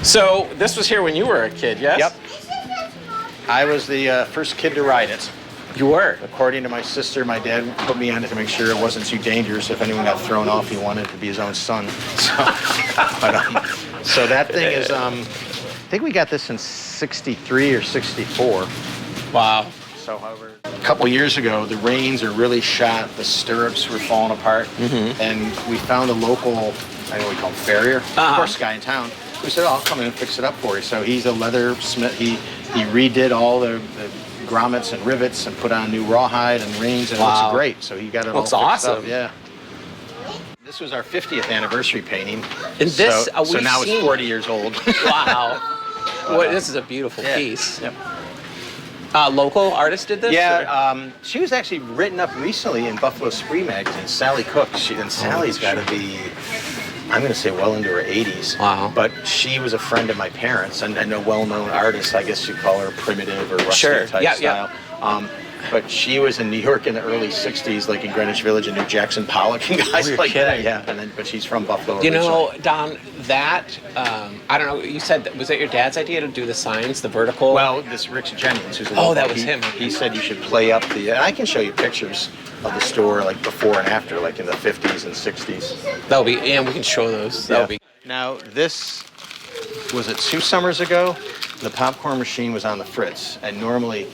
So this was here when you were a kid, yes? Yep. I was the first kid to ride it. You were? According to my sister, my dad put me on it to make sure it wasn't too dangerous. If anyone got thrown off, he wanted it to be his own son. So that thing is, I think we got this in 63 or 64. Wow. So, however, a couple years ago, the reins are really shot. The stirrups were falling apart. Mm-hmm. And we found a local, I know we call him farrier, horse guy in town. We said, I'll come in and fix it up for you. So he's a leather smith. He redid all the grommets and rivets and put on new rawhide and reins, and it looks great. So he got it all fixed awesome. up. Yeah. This was our 50th anniversary painting. And this, so now it's 40 years old. Wow. Well, this is a beautiful piece. Yep. Local artist did this? Yeah, she was actually written up recently in Buffalo Spree magazine, Sally Cook. Sally's got to be, I'm going to say well into her 80s. Wow. But she was a friend of my parents and a well-known artist. I guess you'd call her primitive or rustic type style. But she was in New York in the early 60s, like in Greenwich Village and New Jackson Pollock and guys like that. Yeah, but she's from Buffalo. You know, Don, that, I don't know, you said, was that your dad's idea to do the signs, the vertical? Well, this Rick Jennings, who's that was him. He said you should play up and I can show you pictures of the store, like before and after, like in the 50s and 60s. That'll be, and we can show those. That'll be. Now, this, was it 2 summers ago? The popcorn machine was on the fritz, and normally,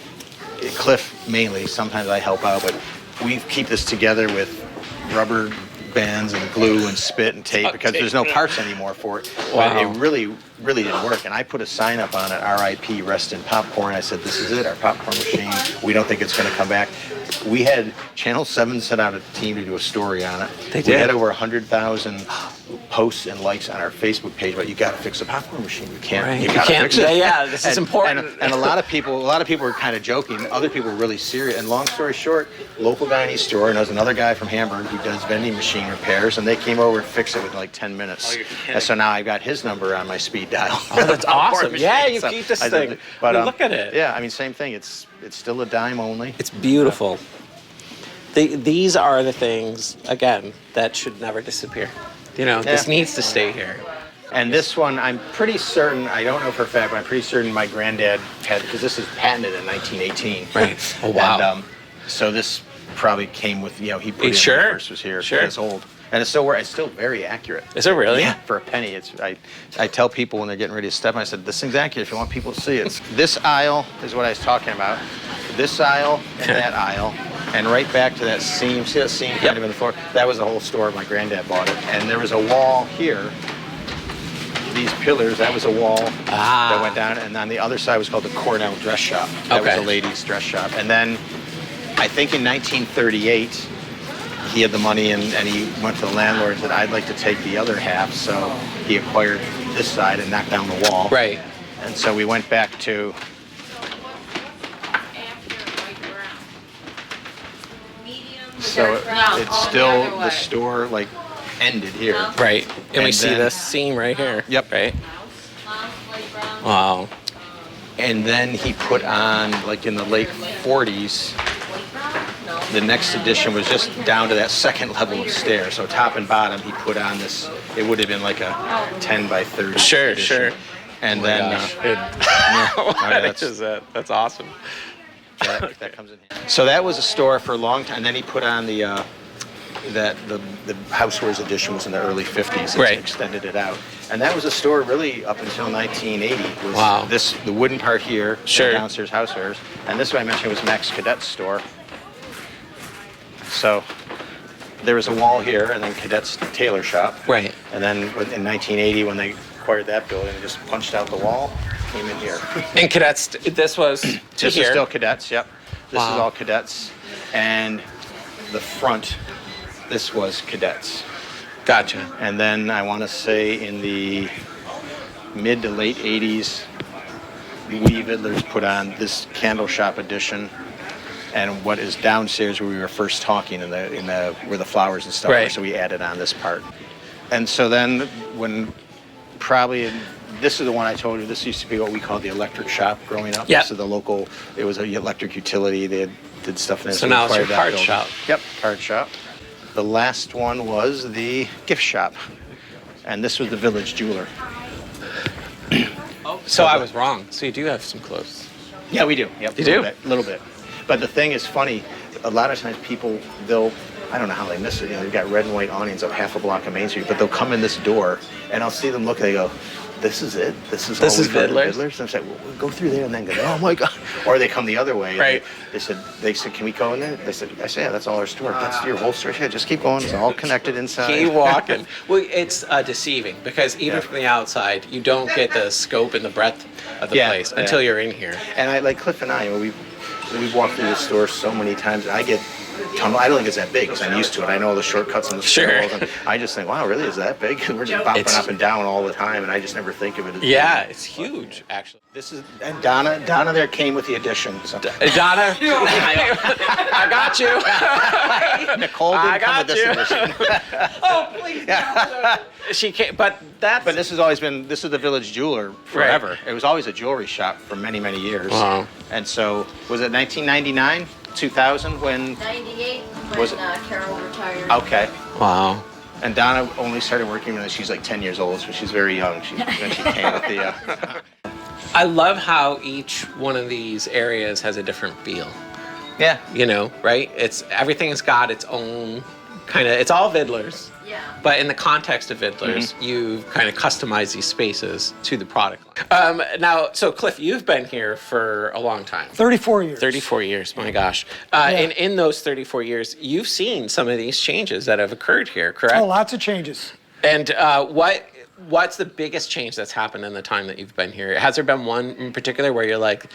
Cliff mainly, sometimes I help out, but we keep this together with rubber bands and glue and spit and tape because there's no parts anymore for it. Wow. But it really, really didn't work. And I put a sign up on it, R.I.P. Rest in Popcorn. I said, this is it, our popcorn machine. We don't think it's going to come back. We had Channel 7 set out a team to do a story on it. They did. We had over 100,000 posts and likes on our Facebook page, but you got to fix a popcorn machine. You can't. You got to fix it. Yeah, this is important. And a lot of people were kind of joking. Other people were really serious. And long story short, local guy in East Store, and there's another guy from Hamburg who does vending machine repairs, and they came over and fixed it within like 10 minutes. And so now I've got his number on my speed dial. Oh, that's awesome. Yeah, you keep this thing. But look at it. Yeah, I mean, same thing. It's still a dime only. It's beautiful. These are the things, again, that should never disappear. You know, this needs to stay here. And this one, I'm pretty certain, I don't know for a fact, but I'm pretty certain my granddad had, because this is patented in 1918. Right. Oh, wow. And so this probably came with, he put it in when he first was here. Sure. It's old. And it's still very accurate. Is it really? Yeah, for a penny. I tell people when they're getting ready to step, I said, this thing's accurate if you want people to see it. This aisle is what I was talking about. This aisle and that aisle. And right back to that seam. See that seam kind of in the floor? That was the whole store. My granddad bought it. And there was a wall here. These pillars, that was a wall that went down. And on the other side was called the Cornell Dress Shop. That was a ladies' dress shop. And then I think in 1938, he had the money and he went to the landlord and said, I'd like to take the other half. So he acquired this side and knocked down the wall. Right. And so we went back to... So it's still, the store like ended here. Right. And we see this seam right here. Yep. Right. Wow. And then he put on, like in the late 40s, the next edition was just down to that second level of stairs. So top and bottom, he put on this, it would have been like a 10 by 30 edition. Sure. And then... That's awesome. That comes in here. So that was a store for a long time. And then he put on the Housewares edition was in the early 50s. And extended it out. And that was a store really up until 1980. Wow. The wooden part here, sure. Downstairs Housewares. And this one I mentioned was Max Cadet's store. So there was a wall here and then Cadet's tailor shop. Right. And then in 1980 when they acquired that building, they just punched out the wall. Came in here. And Cadets, this was to this here. is still Cadets, yep. This is all Cadets. And the front, this was Cadets. Gotcha. And then I want to say in the mid to late 80s, we Vidlers put on this candle shop edition. And what is downstairs where we were first talking in the where the flowers and stuff were, so we added on this part. And so then when this is the one I told you. This used to be what we called the electric shop growing up. This is the local. It was an electric utility. They did stuff in there. So now it's your card shop. Yep, card shop. The last one was the gift shop, and this was the Village Jeweler. So I was wrong. So you do have some clothes. Yeah, we do. Yep, You a do? little bit. But the thing is funny. A lot of times people, I don't know how they miss it. They've got red and white awnings up half a block of Main Street, but they'll come in this door, and I'll see them look, and they go, "This is it. This is Vidler's?" Vidler's." And I say, "Well, we'll go through there and then go." Oh my God! Or they come the other way. Right. They said, "Can we go in there?" I said, "Yeah, that's all our store. That's your whole store. Yeah, just keep going. It's all connected inside." Keep walking. Well, it's deceiving because even from the outside, you don't get the scope and the breadth of the place until you're in here. And I like Cliff and I, we've walked through the store so many times. I get tunnel. I don't think it's that big because I'm used to it. I know all the shortcuts and the stairwells. And I just think, wow, really, is that big? We're just bopping up and down all the time, and I just never think of it as big. It's huge, actually. And Donna there came with the addition. So. Donna, I got you. Nicole didn't come with this addition. Oh, please. No. She can't, but this has always been, this is the Village Jeweler forever. Right. It was always a jewelry shop for many, many years. Wow. And so, was it 1999, 2000 when? 98 was when Carol retired. Okay. Wow. And Donna only started working when she's like 10 years old, so she's very young. When she came with the... I love how each one of these areas has a different feel. Yeah. You know, right? Everything has got its own kind of, it's all Vidler's. Yeah. But in the context of Vidler's, you've kind of customized these spaces to the product line. Now, so Cliff, you've been here for a long time. 34 years. 34 years, my gosh. And in those 34 years, you've seen some of these changes that have occurred here, correct? Oh, lots of changes. And what's the biggest change that's happened in the time that you've been here? Has there been one in particular where you're like,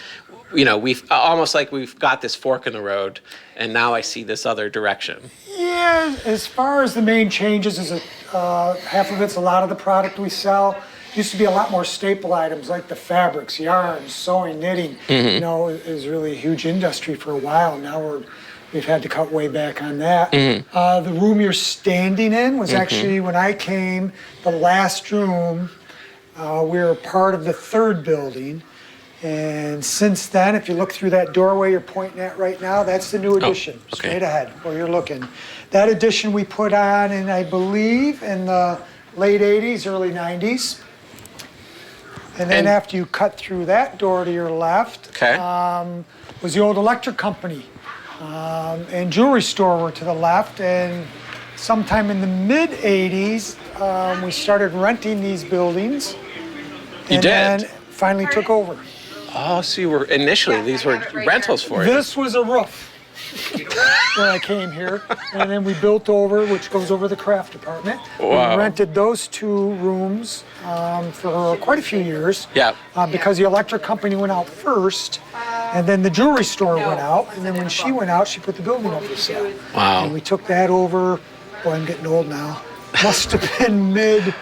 you know, we've got this fork in the road, and now I see this other direction? Yeah, as far as the main changes, is half of it's a lot of the product we sell. Used to be a lot more staple items like the fabrics, yarns, sewing, knitting. You know, is really a huge industry for a while. Now we've had to cut way back on that. The room you're standing in was actually, when I came, the last room. We were part of the third building. And since then, if you look through that doorway you're pointing at right now, that's the new addition, straight ahead where you're looking. That addition we put on in, I believe, in the late 80s, early 90s. And then after you cut through that door to your left, was the old electric company. And jewelry store were to the left. And sometime in the mid 80s, we started renting these buildings. You did? Then finally took over. Oh, so you were initially, these were rentals for you. This was a roof when I came here. And then we built over, which goes over the craft department. Wow. We rented those two rooms for quite a few years. Yeah. Because the electric company went out first, and then the jewelry store went out, and then when she went out, she put the building up for sale. Wow. And we took that over. Boy, I'm getting old now. Must have been late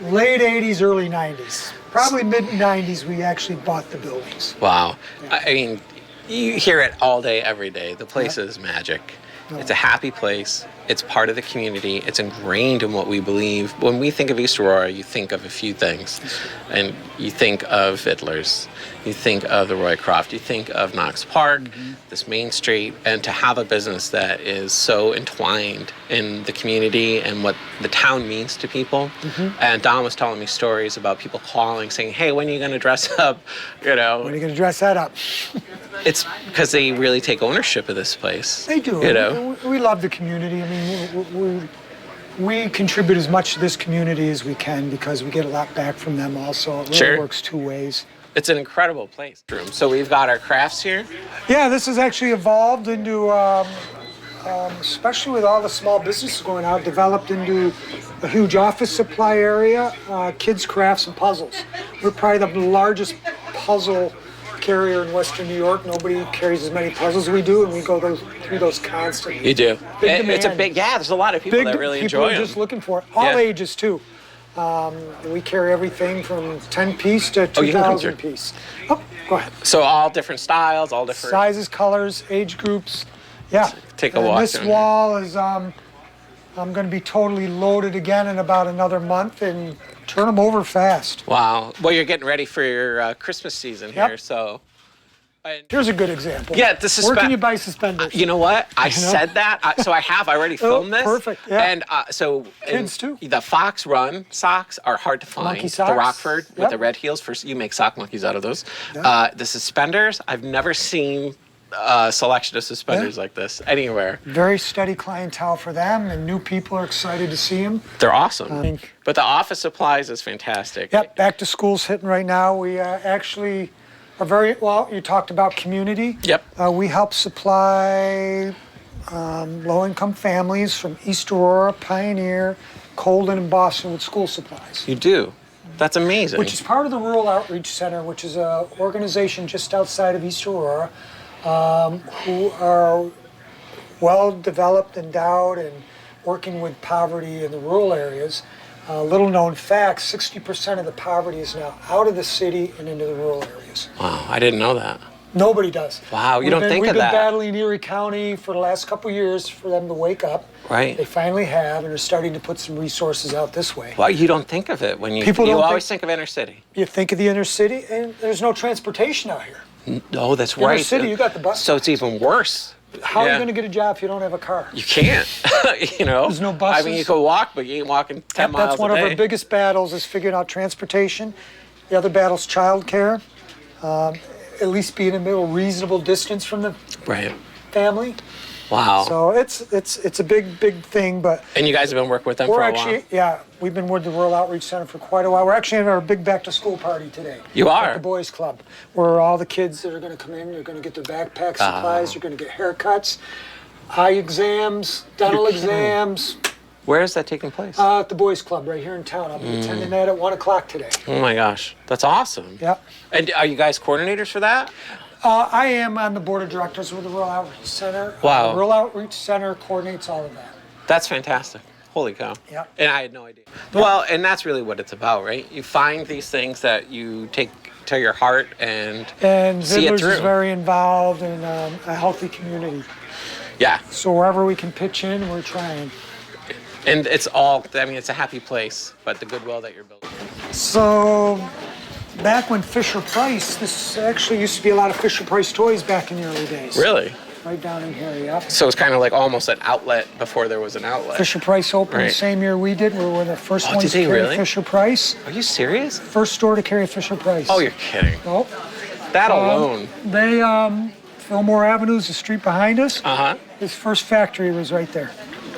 80s, early 90s. Probably mid 90s we actually bought the buildings. Wow. I mean, you hear it all day, every day. The place is magic. It's a happy place. It's part of the community. It's ingrained in what we believe. When we think of East Aurora, you think of a few things. And you think of Vidler's. You think of the Roycroft. You think of Knox Park, this Main Street. And to have a business that is so entwined in the community and what the town means to people. And Don was telling me stories about people calling, saying, hey, when are you going to dress up? You know. When are you going to dress that up? It's because they really take ownership of this place. They do. You know? We love the community. I mean, we contribute as much to this community as we can because we get a lot back from them also. It really works two ways. It's an incredible place. So we've got our crafts here. Yeah, this has actually evolved into, especially with all the small businesses going out, developed into a huge office supply area, kids' crafts and puzzles. We're probably the largest puzzle carrier in Western New York. Nobody carries as many puzzles as we do, and we go through those constantly. You do. It's a demand. there's a lot of people that really enjoy them. People are just looking for it. All ages, too. We carry everything from 10-piece to 2,000-piece. Oh, go ahead. So all different styles, all different... sizes, colors, age groups. Yeah. Take a walk. This wall is, I'm going to be totally loaded again in about another month and turn them over fast. Wow. Well, you're getting ready for your Christmas season here, so... Here's a good example. Yeah, this is Where can you buy suspenders? You know what? I said that. So I have already filmed this. Perfect. Yeah. And Kids too. The Fox Run socks are hard to find. Monkey socks. The Rockford with Yep. the red heels. You make sock monkeys out of those. Yep. The suspenders, I've never seen a selection of suspenders like this anywhere. Very steady clientele for them, and new people are excited to see them. They're awesome. But the office supplies is fantastic. Yep, back to school's hitting right now. We actually are very, well, you talked about community. Yep. We help supply low-income families from East Aurora, Pioneer, Colden, and Boston with school supplies. You do. That's amazing. Which is part of the Rural Outreach Center, which is an organization just outside of East Aurora who are well-developed, endowed, and working with poverty in the rural areas. Little known fact, 60% of the poverty is now out of the city and into the rural areas. Wow, I didn't know that. Nobody does. Wow, you don't think of that. We've been battling Erie County for the last couple of years for them to wake up. Right. They finally have, and are starting to put some resources out this way. Well, you don't think of it when you always think of inner city. You think of the inner city, and there's no transportation out here. No, that's right. Inner city, you got the bus. So it's even worse. How are you going to get a job if you don't have a car? You can't. There's no buses. I mean, you can walk, but you ain't walking 10 miles That's one a day. of our biggest battles is figuring out transportation. The other battle's childcare. At least be in a middle reasonable distance from the family. Wow. So it's a big thing, but and you guys have been working with them for a while? Yeah, we've been with the Rural Outreach Center for quite a while. We're actually having our big back-to-school party today. You are? At the Boys Club, where all the kids that are going to come in, they're going to get their backpack supplies, they're going to get haircuts, eye exams, dental exams. Where is that taking place? At the Boys Club right here in town. I'll be attending that at 1 o'clock today. Oh my gosh, that's awesome. Yep. And are you guys coordinators for that? I am on the board of directors with the Rural Outreach Center. Wow. The Rural Outreach Center coordinates all of that. That's fantastic. Holy cow. Yep. And I had no idea. Well, and that's really what it's about, right? You find these things that you take to your heart and see it Vidler's through. is very involved in a healthy community. Yeah. So wherever we can pitch in, we're trying. And it's a happy place, but the goodwill that you're building. So back when Fisher Price, this actually used to be a lot of Fisher Price toys back in the early days. Really? Right down in here, yep. So it's kind of like almost an outlet before there was an outlet. Fisher Price opened the same year we did. We were the first ones to carry Fisher Price. Are you serious? First store to carry Fisher Price. Oh, you're kidding. Nope. That alone. They, Fillmore Avenue's the street behind us. Uh-huh. His first factory was right there.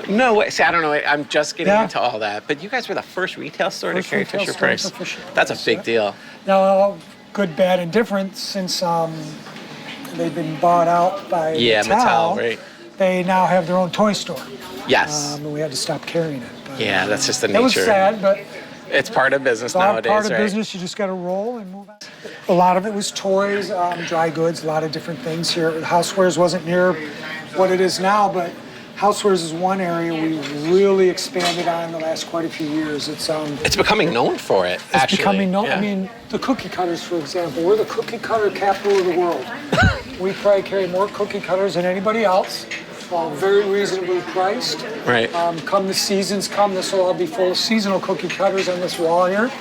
No way. See, I don't know. I'm just getting into all that. But you guys were the first retail store to carry Fisher Price. That's a big deal. Now, good, bad, and different since they've been bought out by Mattel, right. They now have their own toy store. Yes. And we had to stop carrying it. But, yeah, that's just the nature. It was sad, but it's part of business nowadays, part of right? business. You just got to roll and move on. A lot of it was toys, dry goods, a lot of different things here. Housewares wasn't near what it is now, but housewares is one area we really expanded on the last quite a few years. It's becoming known for it, it's actually. becoming known. Yeah. I mean, the cookie cutters, for example. We're the cookie cutter capital of the world. We probably carry more cookie cutters than anybody else. All very reasonably priced. Right. Come the seasons come, this will all be full of seasonal cookie cutters on this wall here.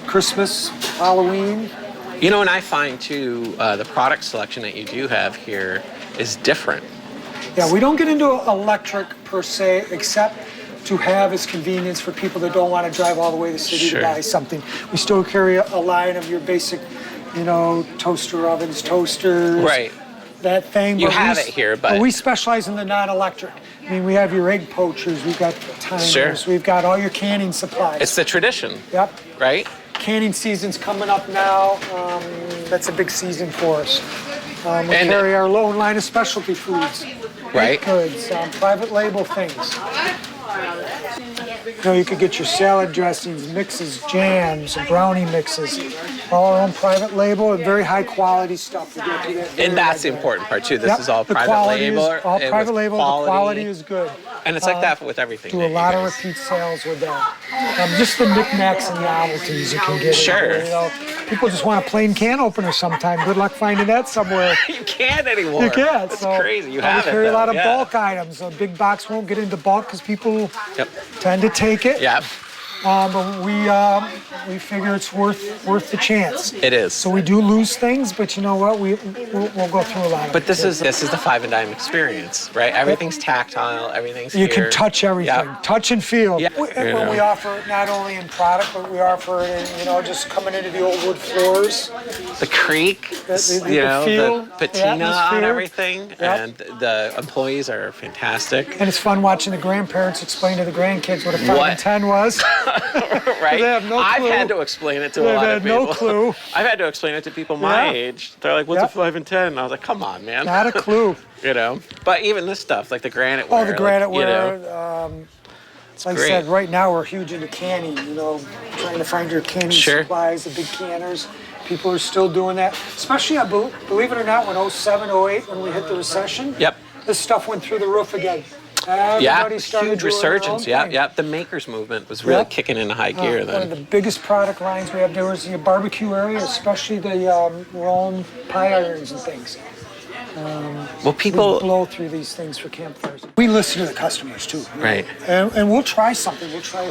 Christmas, Halloween. You know, and I find, too, the product selection that you do have here is different. Yeah, we don't get into electric per se, except to have as convenience for people that don't want to drive all the way to the city to buy something. We still carry a line of your basic, toaster ovens, toasters. Right. That thing. You have it here, but we specialize in the non-electric. I mean, we have your egg poachers, we've got timers, we've got all your canning supplies. It's the tradition. Yep. Right? Canning season's coming up now. That's a big season for us. We carry our low line of specialty foods. Right. Goods, private label things. You could get your salad dressings, mixes, jams, brownie mixes, all our own private label and very high quality stuff. We go through that. And that's the important part too. This is all private label. All private label. The quality is good. And it's like that with everything. Do a lot of repeat sales with that. Just the knickknacks and novelties you can get. Sure. People just want a plain can opener sometime. Good luck finding that somewhere. You can't anymore. You can't. That's crazy. You have we carry a lot of bulk items. A big box won't get into bulk because people tend to take it. Yep. But we figure it's worth the chance. It is. So we do lose things, but you know what? We'll go through a lot of it. But this is the Five and Dime experience, right? Everything's tactile. Everything's You here. can touch everything, Yep. touch and feel. Yeah. When we offer it not only in product, but we offer it in, just coming into the old wood floors. The creek, The the feel, patina the on atmosphere. everything, Yep. and the employees are fantastic. And it's fun watching the grandparents explain to the grandkids what a 5 What? and 10 was. Right? They have no I've clue. had to explain it to a They've lot of had people. no clue. I've had to explain it to people my Yeah. age. They're like, "What's Yeah. a 5 and 10?" And I was like, "Come on, man." Not a clue. But even this stuff, like the granite ware. Oh, the granite like, ware. Like great. I said, right now we're huge into canning, trying to find your canning Sure. supplies, the big canners. People are still doing that, especially, believe it or not, when 07, 08, when we hit the recession. Yep. This stuff went through the roof again. Everybody started huge doing their own resurgence. thing. Yeah. The makers movement was really Yep. kicking into high gear One of then. the biggest product lines we have there is the barbecue area, especially the Rome pie irons and things. Well, We people. blow through these things for campfires. We listen to the customers too. Right. And we'll try something. We'll try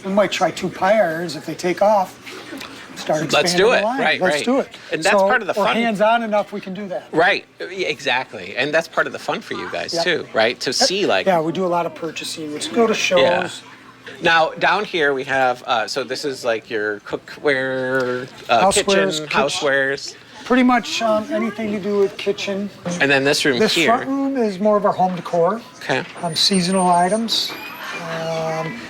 we might try 2 pie irons if they take off. Start expanding Let's do the it. line. Right, Let's right. do it. And that's part of the We're fun. hands-on enough, we can do that. Right. Yeah, exactly. And that's part of the fun for you guys Yep. too, right? To see like. Yeah, we do a lot of purchasing. Let's go to shows. Yeah. Now down here we have so this is like your cookware, kitchen, Housewares, housewares, Pretty much anything to do with kitchen. and then this room This here. front room is more of our home decor. Okay. Seasonal items,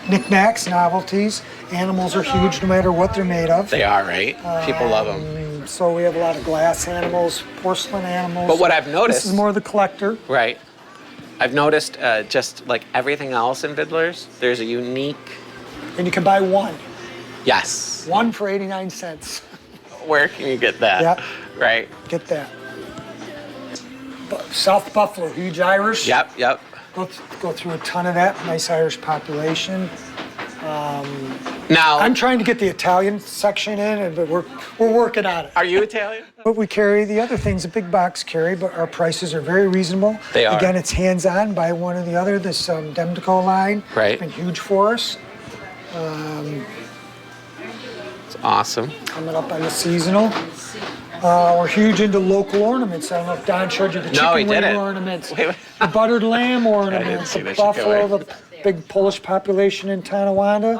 knickknacks, novelties. Animals are huge no matter what they're made of. They are, right? People love them. So we have a lot of glass animals, porcelain animals. But what I've noticed, This is more the collector. right? I've noticed just like everything else in Vidler's, there's a unique. And you can buy one. Yes. One for 89 cents. Where can you get that? Yeah. Right. Get that. South Buffalo, huge Irish. Yep. Go through a ton of that. Nice Irish population. Now, I'm trying to get the Italian section in, but we're working on it. are you Italian? But we carry the other things, a big box carry, but our prices are very reasonable. They are. Again, it's hands-on, buy one or the other. This Demtico line Right. has been huge for us. It's awesome. Coming up on the seasonal. We're huge into local ornaments. I don't know if Don showed you the No, he chicken wing didn't. ornaments, Wait. the buttered lamb ornaments, see the the chicken buffalo, wing. the big Polish population in Tonawanda,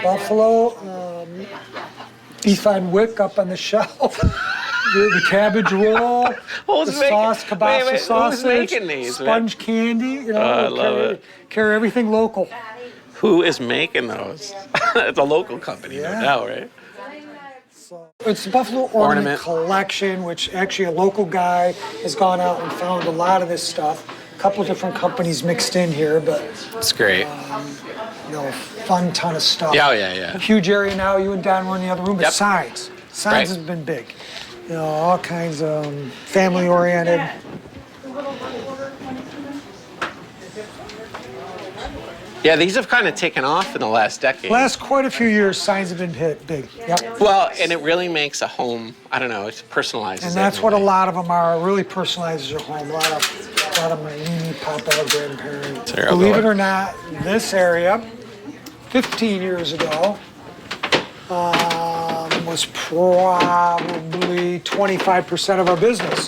buffalo, beef on wick up on the shelf, the cabbage roll, Who's the making- sauce, kielbasa who's sausage, making these, man? sponge candy. I love it. Carry everything local. Who is making those? It's a local company, Yeah. no doubt, right? It's the Buffalo Ornament Collection, which actually a local guy has gone out and found a lot of this stuff. A couple different companies mixed in here, but It's great. fun ton of stuff. Yeah. Huge area now. You and Don were in the other room, but Yep. signs. Signs Right. has been big. All kinds of family oriented. Yeah, these have kind of taken off in the last decade. Last quite a few years, signs have been hit big. Yep. Well, and it really makes a home, I don't know, it personalizes And it that's in what a way. lot of them are. It really personalizes your home. A lot of my Nini, Papa, grandparents. There, I'll Believe go. it or not, this area, 15 years ago, was probably 25% of our business.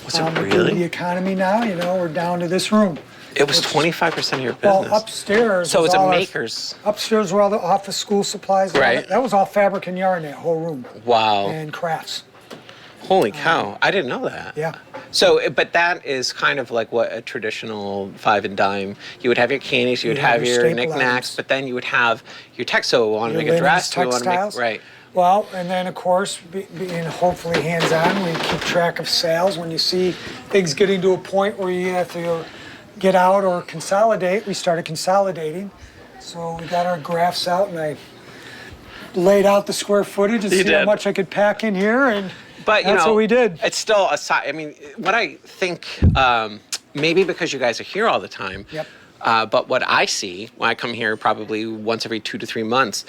Was it With really? the economy now, we're down to this room. It was 25% of your business. Well, upstairs. So was it's a all our- maker's. Upstairs were all the office school supplies. and all Right. That was all fabric and yarn, that whole room. Wow. And crafts. Holy cow. I didn't know that. Yeah. So, but that is kind of like what a traditional five and dime. You would have your candies, you would have your staple knickknacks, items. but then you would have your so we want to Your make a dress, linens, we want to textiles. make, right. Well, and then of course, being hopefully hands-on, we keep track of sales. When you see things getting to a point where you have to get out or consolidate, we started consolidating. So we got our graphs out and I laid out the square footage and You see how did. much I could pack in here, and But you that's know, what we did. It's still a side. I mean, what I think, maybe because you guys are here all the time. Yep. But what I see when I come here, probably once every 2 to 3 months,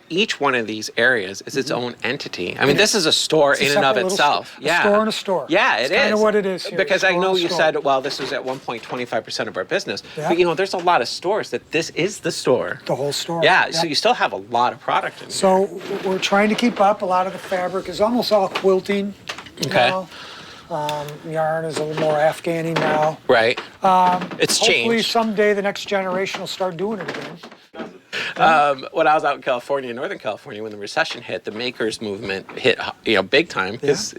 each one of these areas is its own entity. I mean, this is a store It's a in and of separate little itself. A store and a store. Yeah, It's it is. kind of what it is here. Because I Store know and you store. said, well, this was at one point 25% of our business. Yeah. But, you know, there's a lot of stores that this is the store. The whole store. Yeah, Yep. so you still have a lot of product in here. So we're trying to keep up. A lot of the fabric is almost all quilting. Okay. Now. Yarn is a little more Afghani now. Right. It's Hopefully changed. someday the next generation will start doing it again. When I was out in California, Northern California, when the recession hit, the makers movement hit, big time because,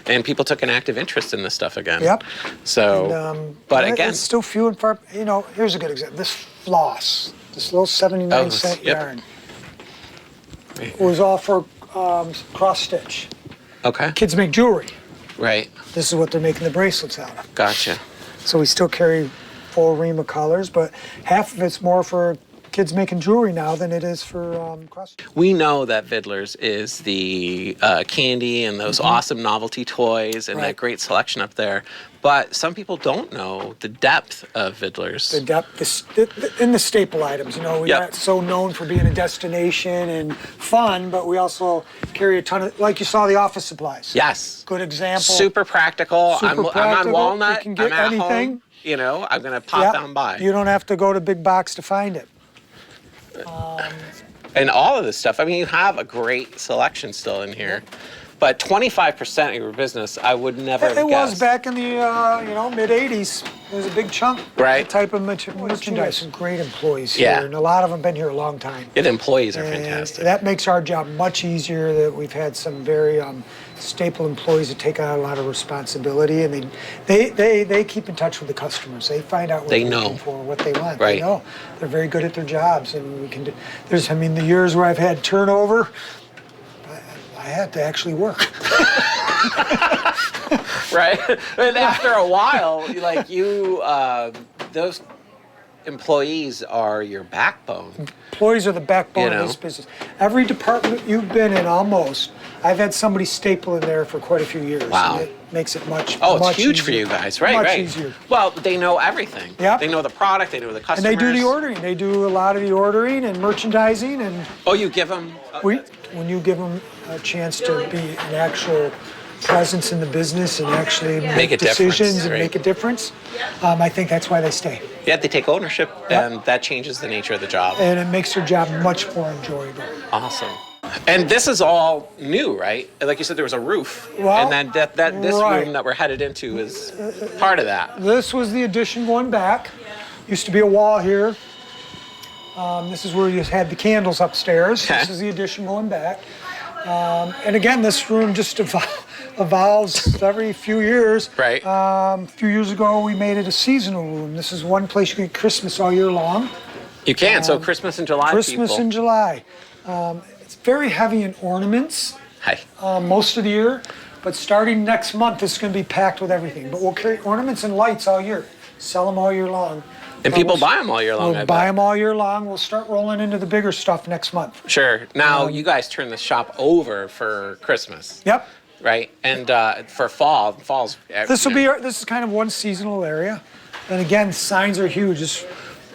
and people took an active interest in this stuff again. Yep. So, but again, it's still few and far. Here's a good example. This floss, this little 79-cent yep. yarn, was all for cross stitch. okay, Kids make jewelry. right, This is what they're making the bracelets out of. gotcha. So we still carry full ream of colors, but half of it's more for kids making jewelry now than it is for cross. We know that Vidler's is the candy and those awesome novelty toys and that Right. great selection up there. But some people don't know the depth of Vidler's. The depth, in the staple items, we're Yep. not so known for being a destination and fun, but we also carry a ton of, like you saw, the office supplies. Yes. Good example. Super practical. Super I'm on practical. Walnut. You can get I'm at anything. home. I'm going to pop Yep. down by. You don't have to go to big box to find it. And all of this stuff. I mean, you have a great selection still in here. But 25% of your business, I would never have It was guessed. back in the mid '80s. It was a big chunk. Right. That type of merchandise. Some great employees here, Yeah. and a lot of them been here a long time. Yeah, the employees are And fantastic. that makes our job much easier. That we've had some very staple employees that take on a lot of responsibility, and they keep in touch with the customers. They find out what They they're know. looking for, what they want. Right. They know. They're very good at their jobs, and we can do. The years where I've had turnover, I had to actually work. Right? And after a while, those employees are your backbone. Employees are the backbone You know. of this business. Every department you've been in, almost, I've had somebody staple in there for quite a few years. Wow. And it makes it much. Oh, it's much huge for easier. you guys, right? Much right. easier. Well, they know everything. Yep. They know the product. They know the And customers. they do the ordering. They do a lot of the ordering and merchandising. And Oh, you give them. when you give them a chance to be an actual presence in the business and actually make a difference, decisions and right. make a difference, I think that's why they stay. Yeah, they take ownership, Yep. and that changes the nature of the job. And it makes their job much more enjoyable. Awesome. And this is all new, right? Like you said, there was a roof, Well, and then this right. room that we're headed into is part of that. This was the addition going back. Used to be a wall here. This is where you had the candles upstairs. Okay. This is the addition going back. And again, this room just evolves every few years. Right. A few years ago, we made it a seasonal room. This is one place you can get Christmas all year long. You can. So Christmas and July, Christmas people. in July. It's very heavy in ornaments Hi. most of the year, but starting next month, it's going to be packed with everything. But we'll carry ornaments and lights all year. Sell them all year long. And people buy them all year long. We'll I buy bet. them all year long. We'll start rolling into the bigger stuff next month. Sure. Now you guys turn the shop over for Christmas, Yep. right? And for fall's. This is kind of one seasonal area. And again, signs are huge. It's,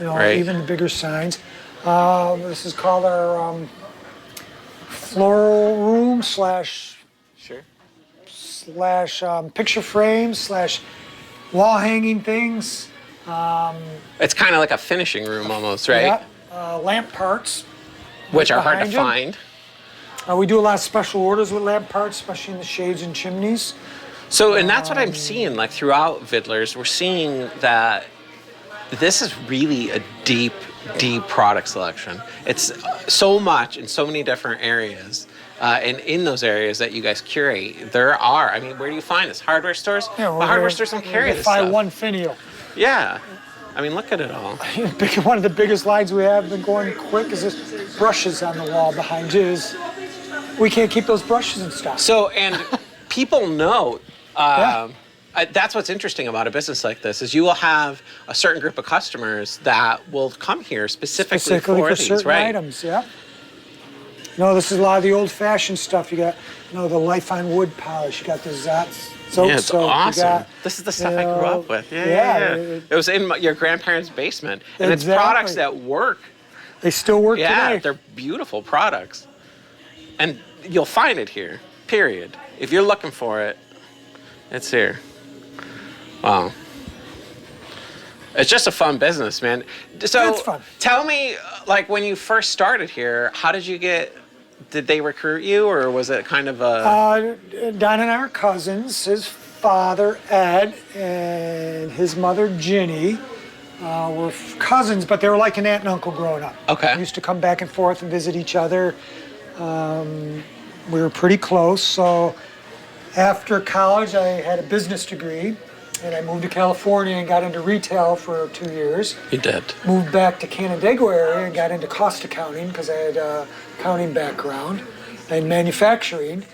Right. even the bigger signs. This is called our floral room slash Sure. picture frames / wall hanging things. It's kind of like a finishing room almost, right? Yep. Lamp parts. Which are hard to Behind you. find. We do a lot of special orders with lamp parts, especially in the shades and chimneys. So, and that's what I'm seeing, like throughout Vidler's, we're seeing that this is really a deep product selection. It's so much in so many different areas. And in those areas that you guys curate, there are, I mean, where do you find this? Hardware stores? Yeah, But hardware stores don't carry this Buy stuff. one finial. Yeah. I mean, look at it all. One of the biggest lines we have been going quick is this brushes on the wall behind you. We can't keep those brushes in stock. So, and people know, Yeah. that's what's interesting about a business like this is you will have a certain group of customers that will come here specifically for these, certain right? items, yeah. This is a lot of the old-fashioned stuff. You got, the Life on Wood polish. You got the Zotz soap Yeah, it's soap. You awesome. got, This is the stuff I grew up with. Yeah. yeah, It was in your grandparents' basement, and it's Exactly. products that work They still work Yeah, today. they're beautiful products. And you'll find it here, period. If you're looking for it, it's here. Wow. It's just a fun business, man. So It's fun. tell me, like, when you first started here, how did you did they recruit you, or was it kind of a... Don and I are cousins. His father, Ed, and his mother, Ginny, were cousins, but they were like an aunt and uncle growing up. Okay. We used to come back and forth and visit each other. We were pretty close, so after college, I had a business degree, and I moved to California and got into retail for 2 years. You did. Moved back to Canandaigua area and got into cost accounting because I had a accounting background and manufacturing.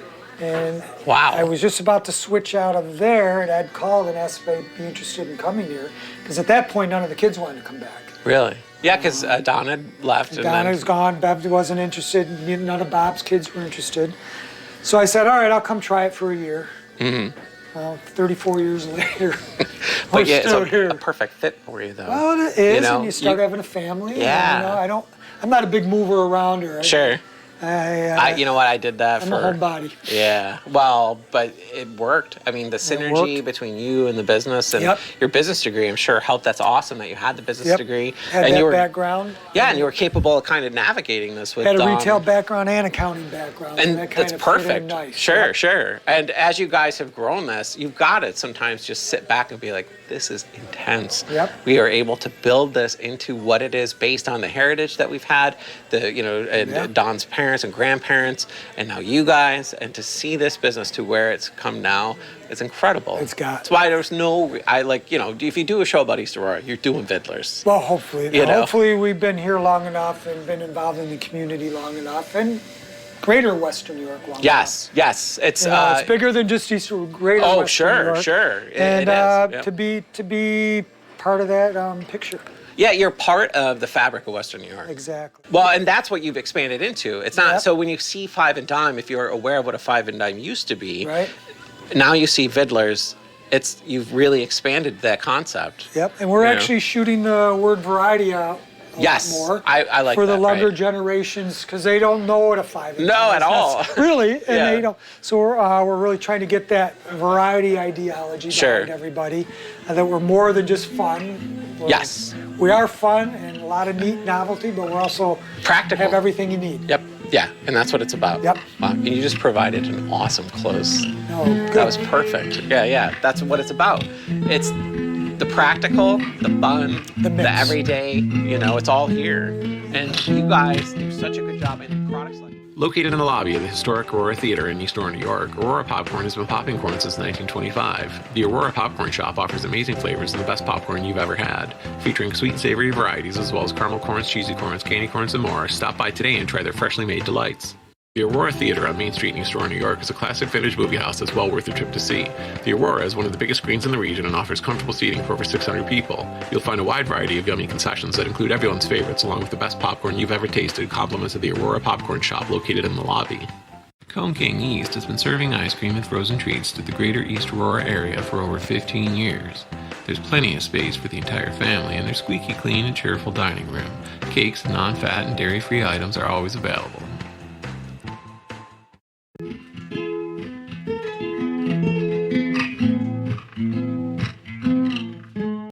And Wow. I was just about to switch out of there, and I'd called and asked if I'd be interested in coming here because at that point, none of the kids wanted to come back. Really? Yeah, because Don had left. Donna was gone. Bev wasn't interested. None of Bob's kids were interested. So I said, all right, I'll come try it for a year. Mm-hmm. 34 years later, But we're yeah, it's still here. a perfect fit for you, though. Well, it is, You know, and you start having a family. Yeah. And, I'm not a big mover around her. Sure. You know what? I did that I'm a homebody. Yeah. Well, but it worked. I mean, the synergy worked. between you and the business and Yep. your business degree, I'm sure helped. That's awesome that you had the business Yep. degree. Had and that you were, background. Yeah, and you were capable of kind of navigating this with Had a retail background and accounting background. And so that kind that's of fit in perfect. nice. Sure, Yep. sure. And as you guys have grown this, you've got to sometimes just sit back and be like, this is intense. Yep. We are able to build this into what it is based on the heritage that we've had, and Yeah. Don's parents and grandparents, and now you guys, and to see this business to where it's come now, it's incredible. That's why there's if you do a show about East Aurora, you're doing Vidlers. Well, hopefully. You know. Hopefully we've been here long enough and been involved in the community long enough and greater Western New York long enough. Yes. It's It's bigger than just East Aurora, greater Oh, Western New York. sure. And it is. Yep. to be part of that picture. Yeah, you're part of the fabric of Western New York. Exactly. Well, and that's what you've expanded into. It's not Yep. so when you see Five and Dime, if you're aware of what a Five and Dime used to be, Right. now you see Vidlers. You've really expanded that concept. Yep. And we're You know. actually shooting the word variety out a Yes, lot more. I like for that, the younger right. generations because they don't know what a 5 is. No, at all. Really, and Yeah. they don't. So we're really trying to get that variety ideology Sure. behind everybody, and that we're more than just fun. Yes. We are fun and a lot of neat novelty, but we're also Practical. have everything you need. Yep. Yeah, and that's what it's about. Yep. Wow. And you just provided an awesome close. No, good. That was perfect. Yeah. That's what it's about. It's the practical, the fun, The mix. the everyday. It's all here. And you guys do such a good job in products like. Located in the lobby of the historic Aurora Theater in East Aurora, New York, Aurora Popcorn has been popping corn since 1925. The Aurora Popcorn Shop offers amazing flavors and the best popcorn you've ever had, featuring sweet and savory varieties as well as caramel corns, cheesy corns, candy corns, and more. Stop by today and try their freshly made delights. The Aurora Theater on Main Street in East Aurora, New York is a classic vintage movie house that's well worth a trip to see. The Aurora is one of the biggest screens in the region and offers comfortable seating for over 600 people. You'll find a wide variety of yummy concessions that include everyone's favorites, along with the best popcorn you've ever tasted, compliments of the Aurora Popcorn Shop located in the lobby. Cone King East has been serving ice cream and frozen treats to the greater East Aurora area for over 15 years. There's plenty of space for the entire family, and their squeaky clean and cheerful dining room. Cakes, non-fat, and dairy-free items are always available.